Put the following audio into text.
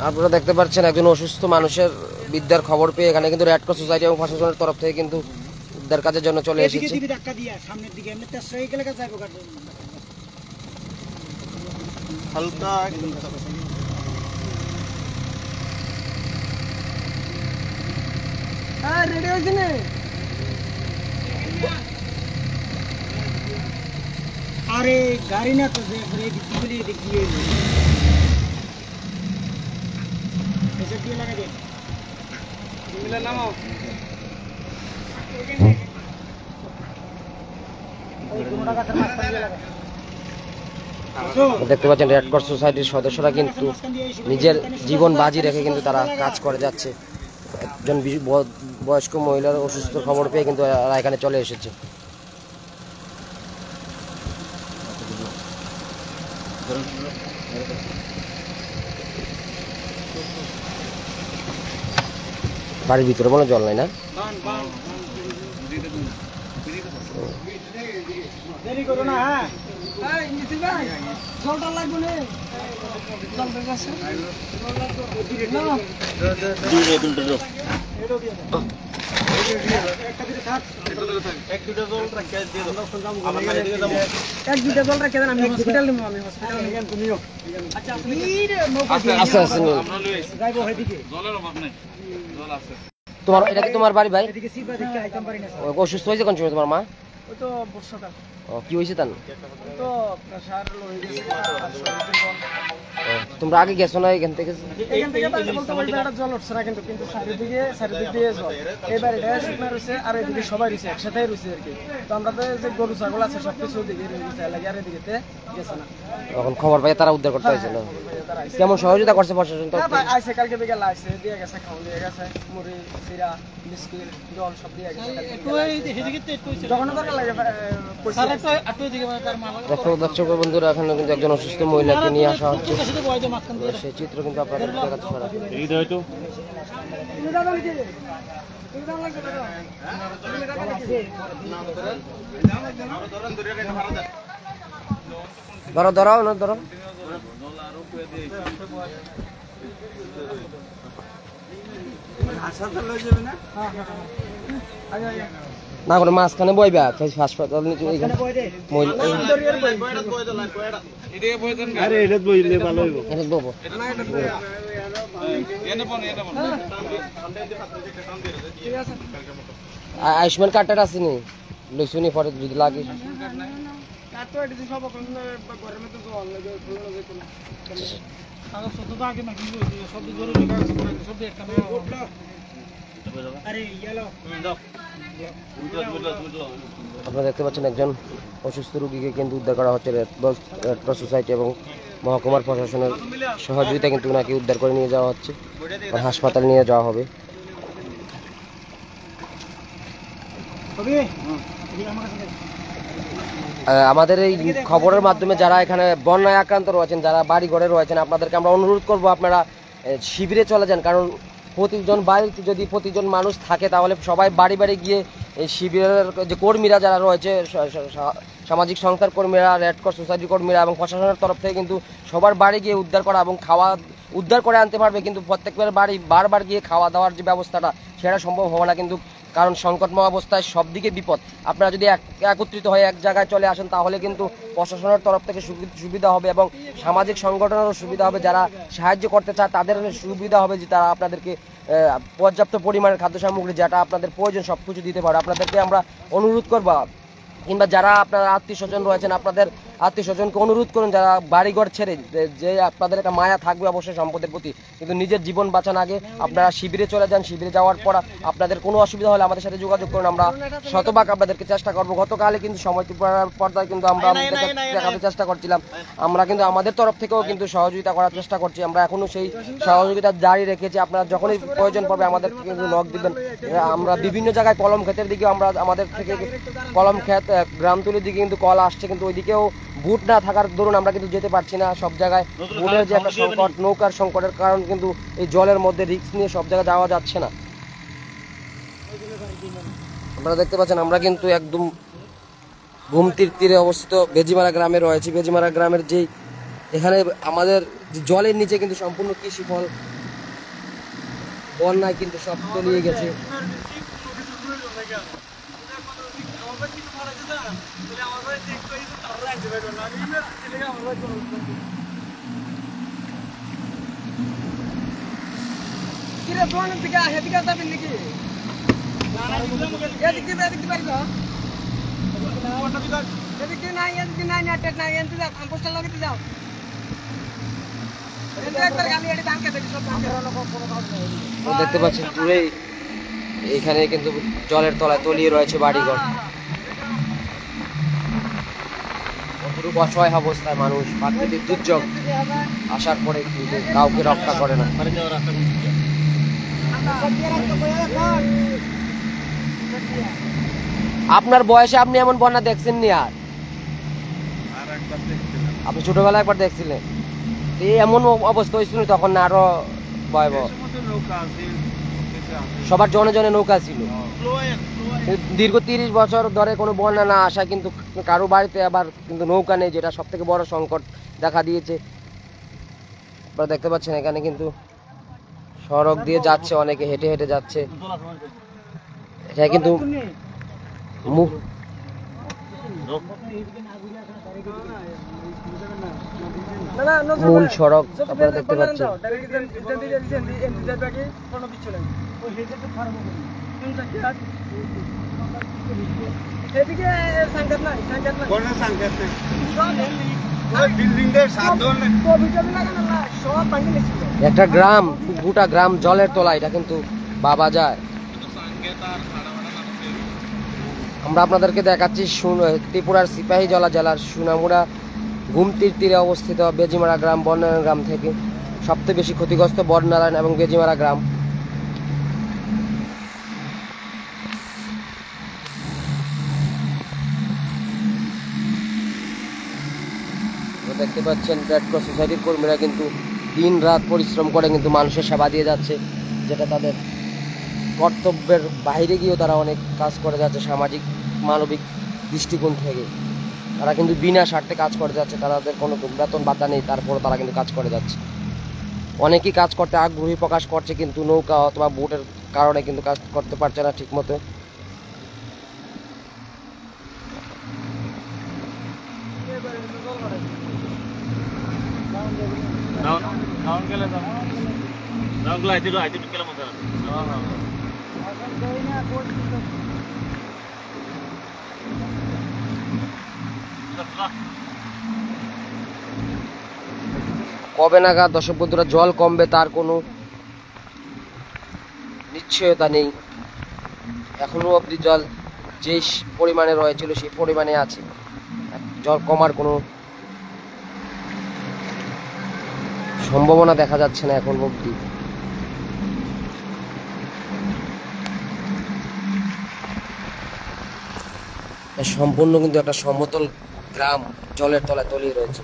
আপনারা দেখতে পাচ্ছেন একজন অসুস্থ মানুষের বিদ্যার খবর পেয়ে এখানে কিন্তু রেড ক্রস সোসাইটি এবং প্রশাসনের তরফ থেকে কিন্তু উদ্ধার কাজের জন্য চলে এসেছে। अरे गाड़ी ना तो देखिए ऐसे क्यों लगा दे मिला ना हो দেখতে পাচ্ছেন রেড ক্রস সোসাইটির সদস্যরা কিন্তু নিজের জীবন বাজি রেখে কিন্তু তারা কাজ করে যাচ্ছে। একজন বয়স্ক মহিলার অসুস্থ খবর পেয়ে কিন্তু তারা এখানে চলে এসেছে। বাড়ির ভিতরে কোনো জল নাই না? দেরি করো না। হ্যাঁ জলটা লাগবে না এক দুটা জল রাখে দেন। আমি হসপিটাল নিব। তোমার এটা কি তোমার বাড়ি ভাই? অসুস্থ হয়েছে কোন সময় তোমার মা? ওই তো বর্ষাকাল। কি হয়েছে তার? তো প্রেসার লো হয়ে গেছে। তোমরা আগে গেছো না এখান থেকে? বলতে বলতে একটা জল উঠছে না কিন্তু চারিদিক দিয়ে জল। এবার এটা শুকনা রয়েছে আর এদিকে সবাই রয়েছে একসাথে রয়েছে আর কি। তো আমরা তো যে গরু ছাগল আছে সবকিছু দিকে রয়েছে লাগে আর এদিকে গেছে না। এখন খবর পাই তারা উদ্ধার করতে হয়েছে না? কেমন সহযোগিতা করছে প্রশাসন? তো আইসে কালকে বিকেল আইসে দিয়ে গেছে, খাওয়া দিয়ে গেছে, মুড়ি চিরা বিস্কিট জল সব দিয়ে গেছে। যখন লাগে দর্শক বন্ধুরা এখানে কিন্তু একজন অসুস্থ মহিলাকে নিয়ে আসা হচ্ছে। সেই চিত্র কিন্তু আপনাদের দেখাচ্ছে। ধরাও না ধরো না করে মাঝখানে বইবা হাসপাতাল আয়ুষ্মান কার্ডটা আসেনি লইসুনি পরে যদি লাগে। আপনারা দেখতে পাচ্ছেন একজন অসুস্থ রোগীকে কিন্তু উদ্ধার করা হচ্ছে রেড ক্রস সোসাইটি এবং মহকুমার প্রশাসনের সহযোগিতা কিন্তু ওনাকে উদ্ধার করে নিয়ে যাওয়া হচ্ছে, হাসপাতালে নিয়ে যাওয়া হবে। আমাদের এই খবরের মাধ্যমে যারা এখানে বন্যায় আক্রান্ত রয়েছেন, যারা বাড়ি ঘরে রয়েছেন, আপনাদেরকে আমরা অনুরোধ করব আপনারা শিবিরে চলে যান। কারণ প্রতিজন মানুষ থাকে তাহলে সবাই বাড়ি বাড়ি গিয়ে এই শিবিরের যে কর্মীরা যারা রয়েছে, সামাজিক সংস্থার কর্মীরা, রেড ক্রস সোসাইটির কর্মীরা এবং প্রশাসনের তরফ থেকে কিন্তু সবার বাড়ি গিয়ে উদ্ধার করা এবং খাওয়া উদ্ধার করে আনতে পারবে। কিন্তু প্রত্যেকের বাড়ি বারবার গিয়ে খাওয়া দাওয়ার যে ব্যবস্থাটা সেটা সম্ভব হবে না কিন্তু, কারণ সংকটময় অবস্থায় সব দিকে বিপদ। আপনারা যদি একত্রিত হয়ে এক জায়গায় চলে আসেন তাহলে কিন্তু প্রশাসনের তরফ থেকে সুবিধা হবে এবং সামাজিক সংগঠনেরও সুবিধা হবে। যারা সাহায্য করতে চায় তাদের সুবিধা হবে যে তারা আপনাদেরকে পর্যাপ্ত পরিমাণের খাদ্য সামগ্রী যেটা আপনাদের প্রয়োজন সব কিছু দিতে পারে। আপনাদেরকে আমরা অনুরোধ করব, কিংবা যারা আপনার আত্মীয় স্বজন রয়েছেন আপনাদের আত্মীয় স্বজনকে অনুরোধ করুন যারা বাড়িঘর ছেড়ে, যে আপনাদের একটা মায়া থাকবে অবশ্যই সম্পদের প্রতি, কিন্তু নিজের জীবন বাঁচান আগে আপনারা শিবিরে চলে যান। শিবিরে যাওয়ার পর আপনাদের কোনো অসুবিধা হলে আমাদের সাথে যোগাযোগ করুন, আমরা শতভাগ আপনাদেরকে চেষ্টা করবো। গতকালে কিন্তু সময় পর্দায় কিন্তু আমরা দেখাতে চেষ্টা করছিলাম, আমরা কিন্তু আমাদের তরফ থেকেও কিন্তু সহযোগিতা করার চেষ্টা করছি। আমরা এখনো সেই সহযোগিতা জারি রেখেছি। আপনারা যখনই প্রয়োজন পড়বে আমাদের কিন্তু নক দিবেন। আমরা বিভিন্ন জায়গায় কলম ক্ষেতের দিকে আমরা আমাদের থেকে কলম ক্ষেত গ্রামতুলির দিকে কিন্তু কল আসছে, কিন্তু ওইদিকেও বুট না থাকার দরুন আমরা কিন্তু যেতে পারছি না। সব জায়গায় বুটের যে একটা সংকট, নৌকার সংকটের কারণ কিন্তু এই জলের মধ্যে রিস্ক নিয়ে সব জায়গায় যাওয়া যাচ্ছে না। আপনারা দেখতে পাচ্ছেন আমরা কিন্তু একদম ঘুমতির তীরে অবস্থিত বেজিমারা গ্রামে রয়েছি। বেজিমারা গ্রামের যেই এখানে আমাদের জলের নিচে কিন্তু সম্পূর্ণ কৃষি ফল বন্যায় কিন্তু সব তলিয়ে গেছে। দেখতে পাচ্ছেন দূরে এখানে কিন্তু জলের তলায় তলিয়ে রয়েছে বাড়িঘর। কতটুকু অসহায় অবস্থায় মানুষ, প্রাকৃতিক দুর্যোগ আসার পরে কিন্তু কাউকে রক্ষা করে না। আপনার বয়সে আপনি এমন বন্যা দেখছেন নি? আর আপনি ছোটবেলায় একবার দেখছিলেন? এই এমন অবস্থা হয়েছিল তখন না আরো ভয়াবহ। সবার জনে জনে নৌকা ছিল। দীর্ঘ 30 বছর ধরে কোনো বন্যা না আসা কিন্তু কারো বাড়িতে আবার কিন্তু নৌকা নেই, যেটা সব থেকে বড় সংকট দেখা দিয়েছে। আপনারা দেখতে পাচ্ছেন এখানে কিন্তু সড়ক দিয়ে যাচ্ছে, অনেকে হেঁটে হেঁটে যাচ্ছে। এটা কিন্তু মূল সড়ক আপনারা দেখতে পাচ্ছেন। একটা গ্রাম, গোটা গ্রাম জলের তলায়, এটা কিন্তু ভাবা যায়। আমরা আপনাদেরকে দেখাচ্ছি ত্রিপুরার সিপাহীজলা জেলার সোনামুড়া গুমতির তীরে অবস্থিত বেজিমারা গ্রাম, বর্ণারায়ণ গ্রাম থেকে সবচেয়ে বেশি ক্ষতিগ্রস্ত বর্ণারায়ণ এবং বেজিমারা গ্রাম। দেখতে পাচ্ছেন রেড ক্রস সোসাইটির কর্মীরা কিন্তু দিন রাত পরিশ্রম করে কিন্তু মানুষের সেবা দিয়ে যাচ্ছে, যেটা তাদের কর্তব্যের বাইরে গিয়েও তারা অনেক কাজ করে যাচ্ছে। সামাজিক মানবিক দৃষ্টিকোণ থেকে তারা কিন্তু বিনা স্বার্থে কাজ করে যাচ্ছে, তাদের কোনো বেতন ভাতা নেই, তারপরও তারা কিন্তু কাজ করে যাচ্ছে। অনেকেই কাজ করতে আগ্রহী প্রকাশ করছে, কিন্তু নৌকা অথবা বোটের কারণে কিন্তু কাজ করতে পারছে না ঠিক মতো। কবে নাগাদ দর্শক বন্ধুরা জল কমবে তার কোনো নিশ্চয়তা নেই। এখনো অবধি জল যে পরিমাণে রয়েছিল সেই পরিমাণে আছে, জল কমার কোনো সম্ভাবনা দেখা যাচ্ছে না এখন অবধি। সম্পূর্ণ কিন্তু একটা সমতল গ্রাম জলের তলায় তলিয়ে রয়েছে।